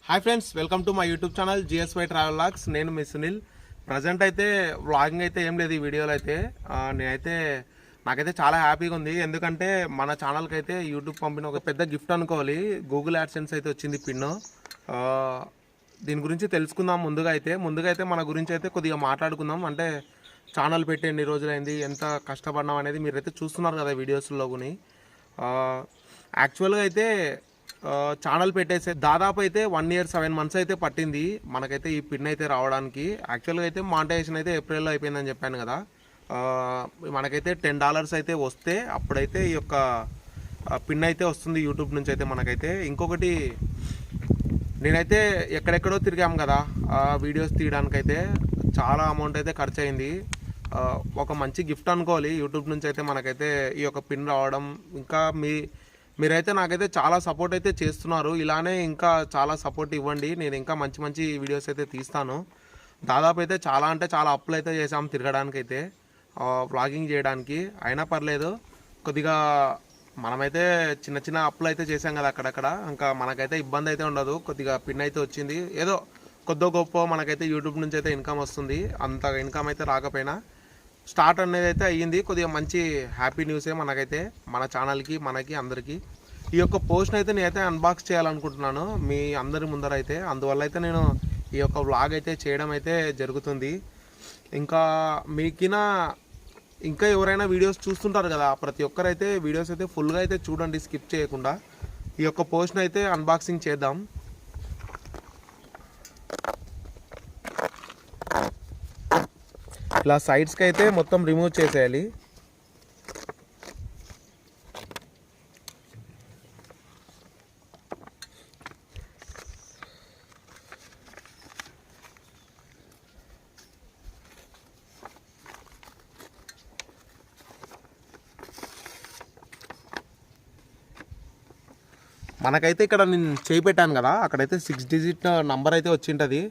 Hi friends, welcome to my YouTube channel GSYTRAVELVLOGS. నేను మీ Sunil. Present అయితే vlogging అయితే ఏం లేదు ఈ వీడియోలో అయితే. నాకైతే చాలా హ్యాపీగా ఉంది, ఎందుకంటే మన ఛానల్కి అయితే యూట్యూబ్ పంపిన ఒక పెద్ద గిఫ్ట్ అనుకోవాలి. గూగుల్ యాడ్సెన్స్ అయితే వచ్చింది పిన్. దీని గురించి తెలుసుకుందాం. ముందుగా అయితే మన గురించి అయితే కొద్దిగా మాట్లాడుకుందాం. అంటే ఛానల్ పెట్టి ఎన్ని రోజులైంది, ఎంత కష్టపడినాం అనేది మీరైతే చూస్తున్నారు కదా వీడియోస్లో. యాక్చువల్గా అయితే ఛానల్ పెట్టేసే దాదాపు అయితే 1 year 7 months అయితే పట్టింది మనకైతే ఈ పిన్ అయితే రావడానికి. యాక్చువల్గా అయితే మానిటైజేషన్ అయితే ఏప్రిల్లో అయిపోయిందని చెప్పాను కదా. మనకైతే $10 అయితే వస్తే అప్పుడైతే ఈ యొక్క పిన్ అయితే వస్తుంది యూట్యూబ్ నుంచి అయితే మనకైతే. ఇంకొకటి, నేనైతే ఎక్కడెక్కడో తిరిగాము కదా వీడియోస్ తీయడానికైతే, చాలా అమౌంట్ అయితే ఖర్చు అయింది. ఒక మంచి గిఫ్ట్ అనుకోవాలి యూట్యూబ్ నుంచి అయితే మనకైతే ఈ యొక్క పిన్ రావడం. ఇంకా మీరైతే నాకైతే చాలా సపోర్ట్ అయితే చేస్తున్నారు. ఇలానే ఇంకా చాలా సపోర్ట్ ఇవ్వండి, నేను ఇంకా మంచి మంచి వీడియోస్ అయితే తీస్తాను. దాదాపు అయితే చాలా అప్పులు అయితే చేసాము తిరగడానికైతే, వ్లాగింగ్ చేయడానికి. అయినా పర్లేదు, కొద్దిగా మనమైతే చిన్న చిన్న అప్పులు అయితే చేసాం కదా అక్కడక్కడ. ఇంకా మనకైతే ఇబ్బంది అయితే ఉండదు. కొద్దిగా పిన్ అయితే వచ్చింది, ఏదో కొద్ది గొప్ప మనకైతే యూట్యూబ్ నుంచి అయితే ఇన్కమ్ వస్తుంది. అంత ఇన్కమ్ అయితే రాకపోయినా స్టార్ట్ అనేది అయితే అయ్యింది. కొద్దిగా మంచి హ్యాపీ న్యూసే మనకైతే, మన ఛానల్కి, మనకి, అందరికీ. ఈ యొక్క పోస్ట్ని అయితే నేనైతే అన్బాక్స్ చేయాలనుకుంటున్నాను మీ అందరి ముందర అయితే. అందువల్ల అయితే నేను ఈ యొక్క వ్లాగ్ అయితే చేయడం అయితే జరుగుతుంది. ఇంకా మీకినా ఇంకా ఎవరైనా వీడియోస్ చూస్తుంటారు కదా, ప్రతి ఒక్కరైతే వీడియోస్ అయితే ఫుల్గా అయితే చూడండి, స్కిప్ చేయకుండా. ఈ యొక్క పోస్ట్ని అయితే అన్బాక్సింగ్ చేద్దాం. ఇలా సైడ్స్కి అయితే మొత్తం రిమూవ్ చేసేయాలి. మనకైతే ఇక్కడ నేను చేయి పెట్టాను కదా, అక్కడైతే 6 digit నంబర్ అయితే వచ్చింటుంది.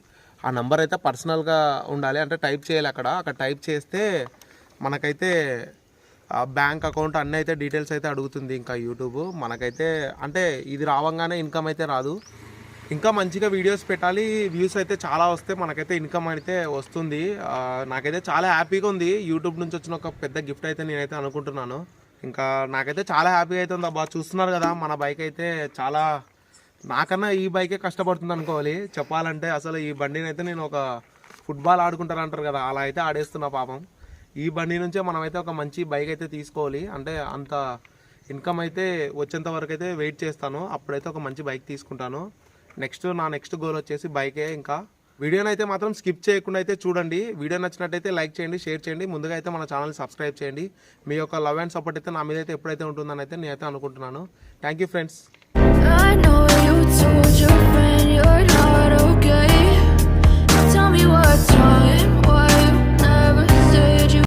ఆ నెంబర్ అయితే పర్సనల్గా ఉండాలి, అంటే టైప్ చేయాలి. అక్కడ టైప్ చేస్తే మనకైతే బ్యాంక్ అకౌంట్ అన్నీ అయితే డీటెయిల్స్ అయితే అడుగుతుంది. ఇంకా యూట్యూబ్ మనకైతే అంటే ఇది రావంగానే ఇన్కమ్ అయితే రాదు. ఇంకా మంచిగా వీడియోస్ పెట్టాలి, వ్యూస్ అయితే చాలా వస్తే మనకైతే ఇన్కమ్ అయితే వస్తుంది. నాకైతే చాలా హ్యాపీగా ఉంది. యూట్యూబ్ నుంచి వచ్చిన ఒక పెద్ద గిఫ్ట్ అయితే నేనైతే అనుకుంటున్నాను. ఇంకా నాకైతే చాలా హ్యాపీగా అయితే ఉంది. అబ్బా, చూస్తున్నారు కదా మన బైక్ అయితే చాలా, నాకన్నా ఈ బైకే కష్టపడుతుంది అనుకోవాలి చెప్పాలంటే. అసలు ఈ బండిని అయితే నేను ఒక ఫుట్బాల్ ఆడుకుంటారంటారు కదా, అలా అయితే ఆడేస్తున్నా పాపం. ఈ బండి నుంచే మనమైతే ఒక మంచి బైక్ అయితే తీసుకోవాలి. అంటే అంత ఇన్కమ్ అయితే వచ్చేంత వరకు అయితే వెయిట్ చేస్తాను, అప్పుడైతే ఒక మంచి బైక్ తీసుకుంటాను. నా నెక్స్ట్ గోల్ వచ్చేసి బైకే. ఇంకా వీడియోని అయితే మాత్రం స్కిప్ చేయకుండా అయితే చూడండి. వీడియో నచ్చినట్టయితే లైక్ చేయండి, షేర్ చేయండి. ముందుగా అయితే మన ఛానల్ సబ్స్క్రైబ్ చేయండి. మీ యొక్క లవ్ అండ్ సపోర్ట్ అయితే నా మీద అయితే ఎప్పుడైతే ఉంటుందని అయితే నేనైతే అనుకుంటున్నాను. Thank you friends. I know you told your friend you're